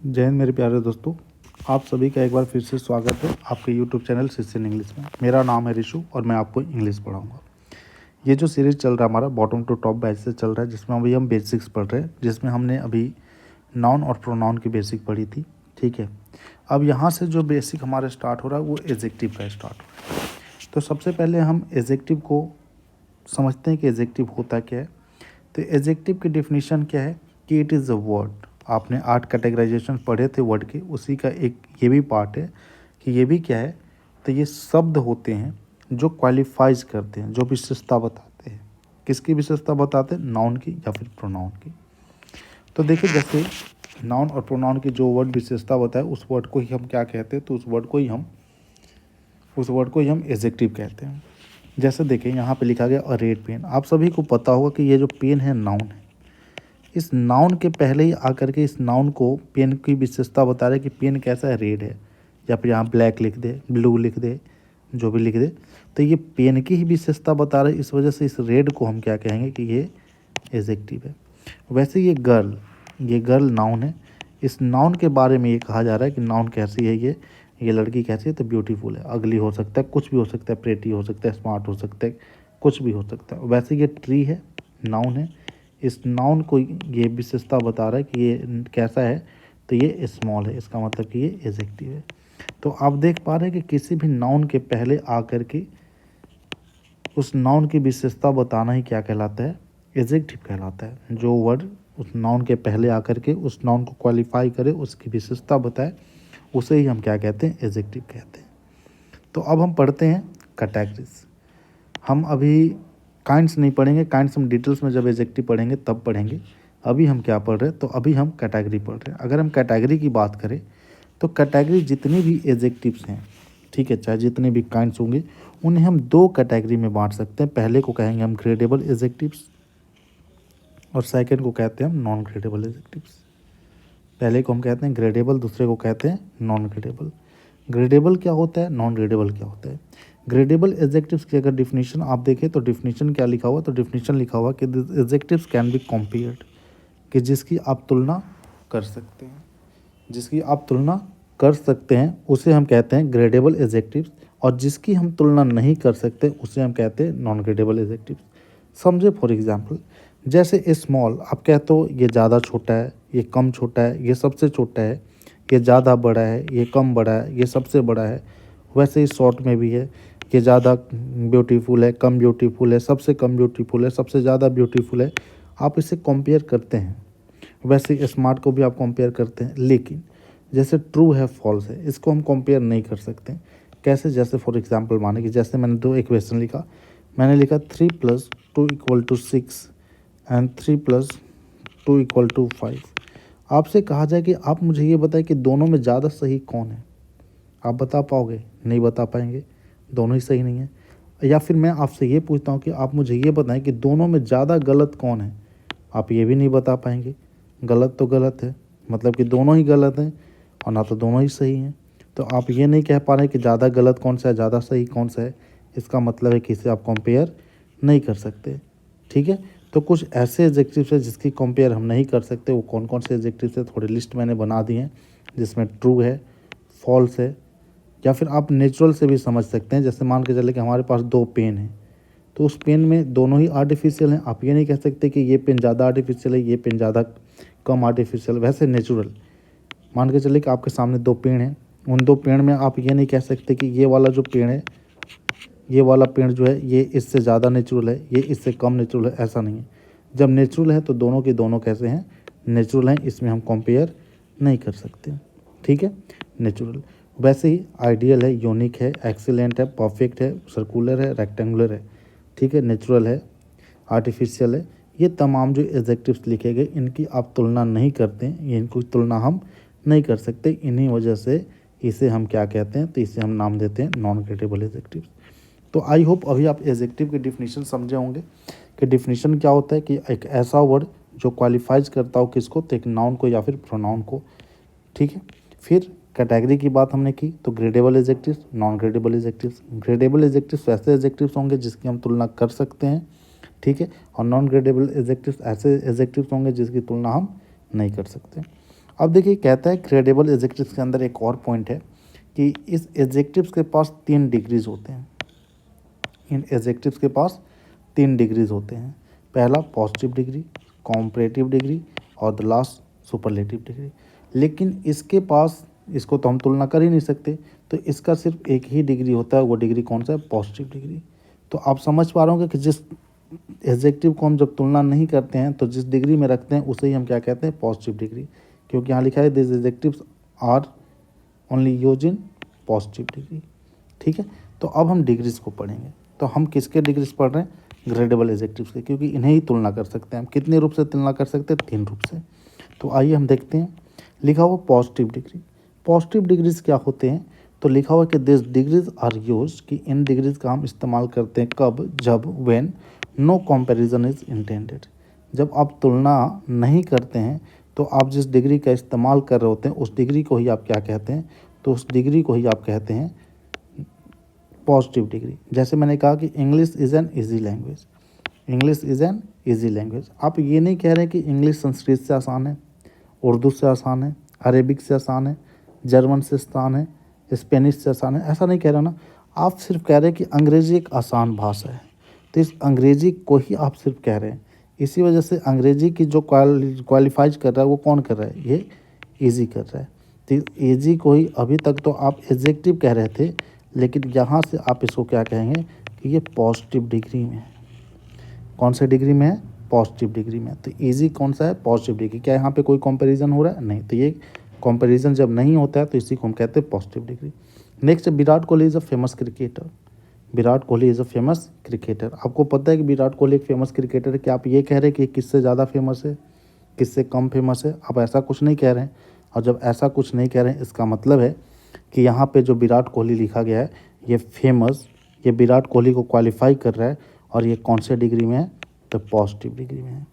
जय हिंद मेरे प्यारे दोस्तों, आप सभी का एक बार फिर से स्वागत है आपके यूट्यूब चैनल शिष्यन इंग्लिश में। मेरा नाम है ऋषु और मैं आपको इंग्लिश पढ़ाऊंगा। ये जो सीरीज़ चल रहा है हमारा बॉटम टू टॉप बैच से चल रहा है, जिसमें अभी हम बेसिक्स पढ़ रहे हैं, जिसमें हमने अभी नाउन और प्रोनाउन की बेसिक पढ़ी थी। ठीक है, अब यहाँ से जो बेसिक हमारा स्टार्ट हो रहा है वो एडजेक्टिव का स्टार्ट हो रहा है। तो सबसे पहले हम एडजेक्टिव को समझते हैं कि एडजेक्टिव होता क्या है। तो एडजेक्टिव की डेफिनेशन क्या है कि इट इज़ अ वर्ड। आपने 8 कैटेगराइजेशन पढ़े थे वर्ड के, उसी का एक ये भी पार्ट है कि ये भी क्या है, तो ये शब्द होते हैं जो क्वालिफाइज करते हैं, जो विशेषता बताते हैं। किसकी विशेषता बताते हैं? नाउन की या फिर प्रोनाउन की। तो देखिए, जैसे नाउन और प्रोनाउन की जो वर्ड विशेषता बताए उस वर्ड को ही हम क्या कहते हैं, तो उस वर्ड को ही हम एडजेक्टिव कहते हैं। जैसे देखिए यहाँ पे लिखा गया अ रेड पेन। आप सभी को पता होगा कि ये जो पेन है नाउन है। इस नाउन के पहले ही आकर के इस नाउन को पेन की विशेषता बता रहे कि पेन कैसा है, रेड है, या फिर यहाँ ब्लैक लिख दे, ब्लू लिख दे, जो भी लिख दे, तो ये पेन की ही विशेषता बता रहे। इस वजह से इस रेड को हम क्या कहेंगे कि ये एडजेक्टिव है। वैसे ये गर्ल नाउन है। इस नाउन के बारे में ये कहा जा रहा है कि नाउन कैसी है, ये लड़की कैसी है, तो ब्यूटीफुल है। अगली हो सकता है, कुछ भी हो सकता है, प्रेटी हो सकता है, स्मार्ट हो सकता है, कुछ भी हो सकता है। वैसे ये ट्री है, नाउन है। इस नाउन को ये विशेषता बता रहा है कि ये कैसा है, तो ये स्मॉल है। इसका मतलब कि ये एडजेक्टिव है। तो आप देख पा रहे हैं कि किसी भी नाउन के पहले आकर के उस नाउन की विशेषता बताना ही क्या कहलाता है, एडजेक्टिव कहलाता है। जो वर्ड उस नाउन के पहले आकर के उस नाउन को क्वालिफाई करे, उसकी विशेषता बताए, उसे ही हम क्या कहते हैं, एडजेक्टिव कहते हैं। तो अब हम पढ़ते हैं कैटेगरीज। हम अभी काइंड्स नहीं पढ़ेंगे, काइंड्स हम डिटेल्स में जब एडजेक्टिव पढ़ेंगे तब पढ़ेंगे। अभी हम क्या पढ़ रहे हैं, तो अभी हम कैटेगरी पढ़ रहे हैं। अगर हम कैटेगरी की बात करें तो कैटेगरी जितनी भी एडजेक्टिव्स हैं, ठीक है, चाहे जितने भी काइंड्स होंगे, उन्हें हम 2 कैटेगरी में बांट सकते हैं। पहले को कहेंगे हम ग्रेडेबल एडजेक्टिव्स और सेकंड को कहते हैं हम नॉन ग्रेडेबल एडजेक्टिव्स। पहले को हम कहते हैं ग्रेडेबल, दूसरे को कहते हैं नॉन ग्रेडेबल। ग्रेडेबल क्या होता है, नॉन ग्रेडेबल क्या होता है? ग्रेडेबल एडजेक्टिव्स की अगर डिफिनीशन आप देखें तो डिफिनीशन क्या लिखा हुआ, तो डिफिनीशन लिखा हुआ कि एडजेक्टिव्स कैन बी कंपेयर्ड, कि जिसकी आप तुलना कर सकते हैं, जिसकी आप तुलना कर सकते हैं उसे हम कहते हैं ग्रेडेबल एडजेक्टिव्स, और जिसकी हम तुलना नहीं कर सकते उसे हम कहते हैं नॉन ग्रेडेबल एडजेक्टिव्स। समझे, फॉर एग्जांपल जैसे स्मॉल, आप कहते हो ये ज़्यादा छोटा है, ये कम छोटा है, ये सबसे छोटा है, ये ज़्यादा बड़ा है, ये कम बड़ा है, ये सबसे बड़ा है। वैसे ही शॉर्ट में भी है, ये ज़्यादा ब्यूटीफुल है, कम ब्यूटीफुल है, सबसे कम ब्यूटीफुल है, सबसे ज़्यादा ब्यूटीफुल है। आप इसे कंपेयर करते हैं। वैसे स्मार्ट को भी आप कंपेयर करते हैं, लेकिन जैसे ट्रू है फॉल्स है, इसको हम कंपेयर नहीं कर सकते। कैसे? जैसे फॉर एग्जांपल माने कि जैसे मैंने 2 इक्वेशन लिखा, मैंने लिखा 3 + 2 = 6 एंड 3 + 2 = 5। आपसे कहा जाए कि आप मुझे ये बताएं कि दोनों में ज़्यादा सही कौन है, आप बता पाओगे? नहीं बता पाएंगे, दोनों ही सही नहीं है। या फिर मैं आपसे ये पूछता हूँ कि आप मुझे ये बताएं कि दोनों में ज़्यादा गलत कौन है, आप ये भी नहीं बता पाएंगे। गलत तो गलत है, मतलब कि दोनों ही गलत हैं, और ना तो दोनों ही सही हैं। तो आप ये नहीं कह पा रहे कि ज़्यादा गलत कौन सा है, ज़्यादा सही कौन सा है। इसका मतलब है कि इसे आप कंपेयर नहीं कर सकते। ठीक है, तो कुछ ऐसे एडजेक्टिव्स है जिसकी कंपेयर हम नहीं कर सकते। वो कौन कौन से एडजेक्टिव्स है, थोड़ी लिस्ट मैंने बना दी है, जिसमें ट्रू है, फॉल्स है, या फिर आप नेचुरल से भी समझ सकते हैं। जैसे मान के चले कि हमारे पास 2 पेन हैं, तो उस पेन में दोनों ही आर्टिफिशियल हैं। आप ये नहीं कह सकते कि ये पेन ज़्यादा आर्टिफिशियल है, ये पेन ज़्यादा कम आर्टिफिशियल। वैसे नेचुरल, मान के चले कि आपके सामने 2 पेड़ हैं, उन 2 पेड़ में आप ये नहीं कह सकते कि ये वाला जो पेड़ है, ये वाला पेड़ जो है ये इससे ज़्यादा नेचुरल है, ये इससे कम नेचुरल है। ऐसा नहीं है। जब नेचुरल है तो दोनों के दोनों कैसे हैं, नेचुरल हैं। इसमें हम कंपेयर नहीं कर सकते। ठीक है, नेचुरल। वैसे ही आइडियल है, यूनिक है, एक्सीलेंट है, परफेक्ट है, सर्कुलर है, रेक्टेंगुलर है। ठीक है, नेचुरल है, आर्टिफिशियल है। ये तमाम जो एडजेक्टिव्स लिखे गए, इनकी आप तुलना नहीं करते हैं, इनकी तुलना हम नहीं कर सकते। इन्हीं वजह से इसे हम क्या कहते हैं, तो इसे हम नाम देते हैं नॉन ग्रेडेबल एडजेक्टिव्स। तो आई होप अभी आप एडजेक्टिव की डिफिनीशन समझे होंगे कि डिफिनीशन क्या होता है, कि एक ऐसा वर्ड जो क्वालिफाइज करता हो किसको, तो एक नाउन को या फिर प्रोनाउन को। ठीक है, फिर कैटेगरी की बात हमने की, तो gradable adjectives, non gradable adjectives. Gradable adjectives वैसे एडजेक्टिव्स होंगे जिसकी हम तुलना कर सकते हैं, ठीक है, और नॉन ग्रेडेबल एडजेक्टिव्स ऐसे एडजेक्टिव्स होंगे जिसकी तुलना हम नहीं कर सकते। अब देखिए कहता है ग्रेडेबल एडजेक्टिव्स के अंदर एक और पॉइंट है कि इस एडजेक्टिव्स के पास 3 डिग्रीज होते हैं। इन एडजेक्टिव्स के पास 3 डिग्रीज होते हैं। पहला पॉजिटिव डिग्री, कॉम्परेटिव डिग्री और द लास्ट सुपरलेटिव डिग्री। लेकिन इसके पास, इसको तो हम तुलना कर ही नहीं सकते, तो इसका सिर्फ एक ही डिग्री होता है। वो डिग्री कौन सा है? Positive degree. तो आप समझ पा रहे होंगे कि जिस एडजेक्टिव को हम जब तुलना नहीं करते हैं तो जिस डिग्री में रखते हैं उसे ही हम क्या कहते हैं? Positive degree. क्योंकि यहाँ लिखा है this adjectives are only use in positive degree. ठीक है, तो अब हम डिग्रीज को पढ़ेंगे। तो हम किसके डिग्रीज पढ़ रहे हैं? ग्रेडेबल एडजेक्टिव्स के, क्योंकि इन्हें ही तुलना कर सकते हैं हम। कितने रूप से तुलना कर सकते हैं? 3 रूप से। तो आइए हम देखते हैं। लिखा हुआ पॉजिटिव डिग्री। पॉजिटिव डिग्रीज क्या होते हैं? तो लिखा हुआ कि दिस डिग्रीज आर यूज, कि इन डिग्रीज का हम इस्तेमाल करते हैं कब? जब when no comparison is intended. जब आप तुलना नहीं करते हैं तो आप जिस डिग्री का इस्तेमाल कर रहे होते हैं उस डिग्री को ही आप क्या कहते हैं? तो उस डिग्री को ही आप कहते हैं पॉजिटिव डिग्री। जैसे मैंने कहा कि English is an easy language. English is an easy language. आप ये नहीं कह रहे कि इंग्लिश संस्कृत से आसान है, उर्दू से आसान है, अरेबिक से आसान है, जर्मन से आसान है, स्पेनिश से आसान है, ऐसा नहीं कह रहे ना। आप सिर्फ कह रहे हैं कि अंग्रेजी एक आसान भाषा है। तो इस अंग्रेजी को ही आप सिर्फ कह रहे हैं। इसी वजह से अंग्रेजी की जो क्वालिफाइज कर रहा है वो कौन कर रहा है? ये ईजी कर रहा है। तो ईजी को ही अभी तक तो आप एडजेक्टिव कह रहे थे, लेकिन यहाँ से आप इसको क्या कहेंगे कि ये पॉजिटिव डिग्री में है। कौन से डिग्री में है? पॉजिटिव डिग्री में। तो ईजी कौन सा है? Positive degree. क्या यहाँ पे कोई कंपैरिजन हो रहा है? नहीं। तो ये कंपैरिजन जब नहीं होता है तो इसी को हम कहते हैं positive degree. Next, Virat Kohli is a famous cricketer. Virat Kohli is a famous cricketer. आपको पता है कि विराट कोहली एक फेमस क्रिकेटर है। क्या आप ये कह रहे हैं कि किससे ज़्यादा फेमस है, किससे कम फेमस है? आप ऐसा कुछ नहीं कह रहे हैं। और जब ऐसा कुछ नहीं कह रहे हैं इसका मतलब है कि यहाँ पे जो विराट कोहली लिखा गया है ये फेमस, ये विराट कोहली को क्वालिफाई कर रहा है। और ये कौन से डिग्री में है? तो पॉजिटिव डिग्री में है।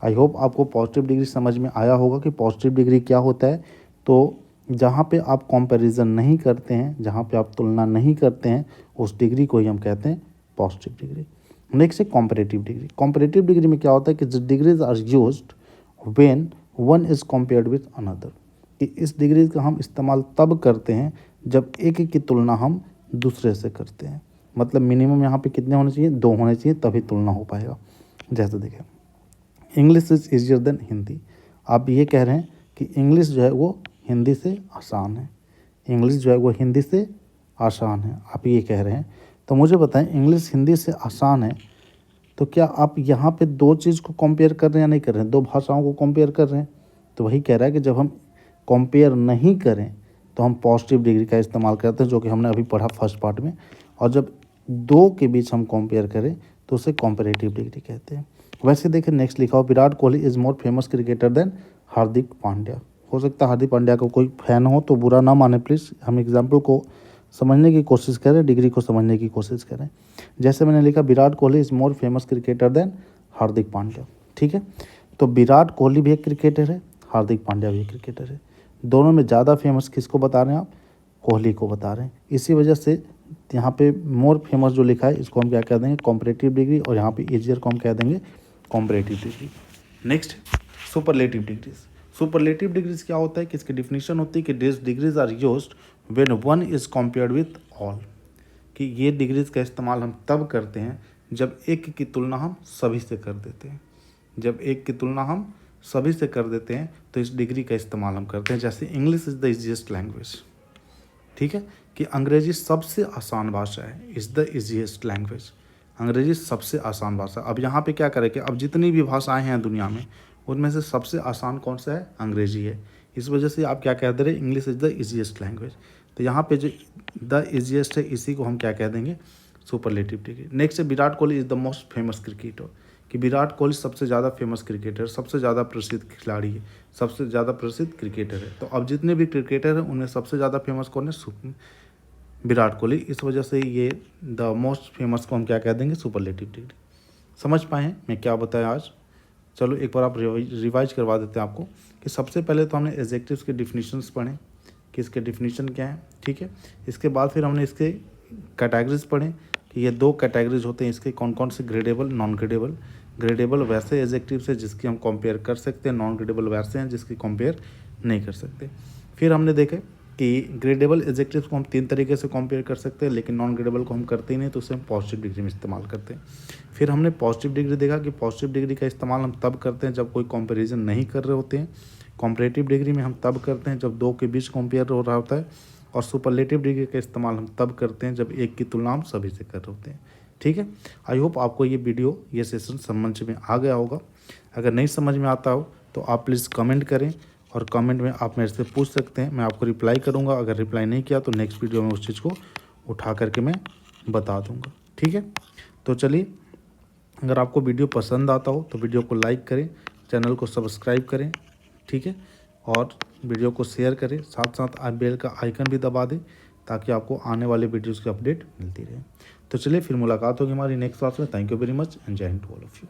आई होप आपको पॉजिटिव डिग्री समझ में आया होगा कि पॉजिटिव डिग्री क्या होता है। तो जहाँ पे आप कंपैरिजन नहीं करते हैं, जहाँ पे आप तुलना नहीं करते हैं, उस डिग्री को ही हम कहते हैं पॉजिटिव डिग्री। नेक्स्ट है कॉम्परेटिव डिग्री। कॉम्परेटिव डिग्री में क्या होता है कि the degrees are used when one is compared with another, कि इस डिग्री का हम इस्तेमाल तब करते हैं जब एक की तुलना हम दूसरे से करते हैं। मतलब मिनिमम यहाँ पे कितने होने चाहिए? 2 होने चाहिए, तभी तुलना हो पाएगा। जैसे देखें, English is easier than Hindi. आप ये कह रहे हैं कि इंग्लिश जो है वो हिंदी से आसान है। इंग्लिश जो है वो हिंदी से आसान है, आप ये कह रहे हैं। तो मुझे बताएं, इंग्लिश हिंदी से आसान है तो क्या आप यहाँ पे 2 चीज़ को कंपेयर कर रहे हैं या नहीं कर रहे हैं? 2 भाषाओं को कंपेयर कर रहे हैं। तो वही कह रहा है कि जब हम कंपेयर नहीं करें तो हम पॉजिटिव डिग्री का इस्तेमाल करते हैं, जो कि हमने अभी पढ़ा फर्स्ट पार्ट में। और जब 2 के बीच हम कंपेयर करें तो उसे कंपैरेटिव डिग्री कहते हैं। वैसे देखिए नेक्स्ट लिखा हो, Virat Kohli is more famous cricketer than Hardik Pandya. हो सकता है हार्दिक पांड्या का कोई फैन हो, तो बुरा ना माने प्लीज़। हम एग्जाम्पल को समझने की कोशिश करें, डिग्री को समझने की कोशिश करें। जैसे मैंने लिखा Virat Kohli is more famous cricketer than Hardik Pandya. ठीक है, तो विराट कोहली भी एक क्रिकेटर है, हार्दिक पांड्या भी एक क्रिकेटर है। दोनों में ज़्यादा फेमस किसको बता रहे हैं आप? कोहली को बता रहे हैं। इसी वजह से यहाँ पे मोर फेमस जो लिखा है इसको हम क्या कह देंगे? Comparative degree. और यहाँ पे ईजियर को हम कह देंगे comparative degree. Next, superlative degrees. Superlative degrees क्या होता है कि इसकी डिफिनीशन होती है कि this degrees are used when one is compared with all, कि ये डिग्रीज का इस्तेमाल हम तब करते हैं जब एक की तुलना हम सभी से कर देते हैं। जब एक की तुलना हम सभी से कर देते हैं तो इस डिग्री का इस्तेमाल हम करते हैं। जैसे English is the easiest language. ठीक है, कि अंग्रेजी सबसे आसान भाषा है, इज़ द ईजीएस्ट लैंग्वेज। अंग्रेजी सबसे आसान भाषा। अब यहाँ पे क्या करें कि अब जितनी भी भाषाएं हैं दुनिया में उनमें से सबसे आसान कौन सा है? अंग्रेजी है। इस वजह से आप क्या कह दे रहे हैं? English is the easiest language. तो यहाँ पे जो द ईजीएस्ट है इसी को हम क्या कह देंगे? Superlative degree. नेक्स्ट है Virat Kohli is the most famous cricketer, कि विराट कोहली सबसे ज़्यादा फेमस क्रिकेटर, सबसे ज़्यादा प्रसिद्ध खिलाड़ी है, सबसे ज़्यादा प्रसिद्ध क्रिकेटर है। तो अब जितने भी क्रिकेटर हैं उनमें सबसे ज़्यादा फेमस कौन है? विराट कोहली। इस वजह से ये द मोस्ट फेमस को हम क्या कह देंगे? Superlative degree. समझ पाए हैं मैं क्या बताया आज? चलो एक बार आप रिवाइज करवा देते हैं आपको कि सबसे पहले तो हमने एडजेक्टिव्स के डिफिनीशंस पढ़े कि इसके डिफिनीशन क्या है। ठीक है, इसके बाद फिर हमने इसके कैटेगरीज पढ़े कि ये 2 कैटेगरीज होते हैं इसके, कौन कौन से? Gradable, non gradable. ग्रेडेबल वैसे एडजेक्टिव से जिसकी हम कंपेयर कर सकते हैं, नॉन ग्रेडेबल वैसे हैं जिसकी कंपेयर नहीं कर सकते। फिर हमने देखे कि ग्रेडेबल एडजेक्टिव्स को हम 3 तरीके से कंपेयर कर सकते हैं, लेकिन नॉन ग्रेडेबल को हम करते ही नहीं, तो उसे हम पॉजिटिव डिग्री में इस्तेमाल करते हैं। फिर हमने पॉजिटिव डिग्री देखा कि पॉजिटिव डिग्री का इस्तेमाल हम तब करते हैं जब कोई कंपैरिजन नहीं कर रहे होते हैं। कॉम्परेटिव डिग्री में हम तब करते हैं जब दो के बीच कंपेयर हो रहा होता है, और सुपरलेटिव डिग्री का इस्तेमाल हम तब करते हैं जब एक की तुलना हम सभी से कर रहे होते हैं। ठीक है, आई होप आपको ये वीडियो, ये सेशन समझ में आ गया होगा। अगर नहीं समझ में आता हो तो आप प्लीज़ कमेंट करें, और कमेंट में आप मेरे से पूछ सकते हैं, मैं आपको रिप्लाई करूँगा। अगर रिप्लाई नहीं किया तो नेक्स्ट वीडियो में उस चीज़ को उठा करके मैं बता दूँगा। ठीक है, तो चलिए, अगर आपको वीडियो पसंद आता हो तो वीडियो को लाइक करें, चैनल को सब्सक्राइब करें। ठीक है, और वीडियो को शेयर करें, साथ साथ आप बेल का आइकन भी दबा दें ताकि आपको आने वाले वीडियोज़ की अपडेट मिलती रहे। तो चलिए, फिर मुलाकात होगी हमारी नेक्स्ट क्लास में। Thank you very much and Jai Hind to all of you.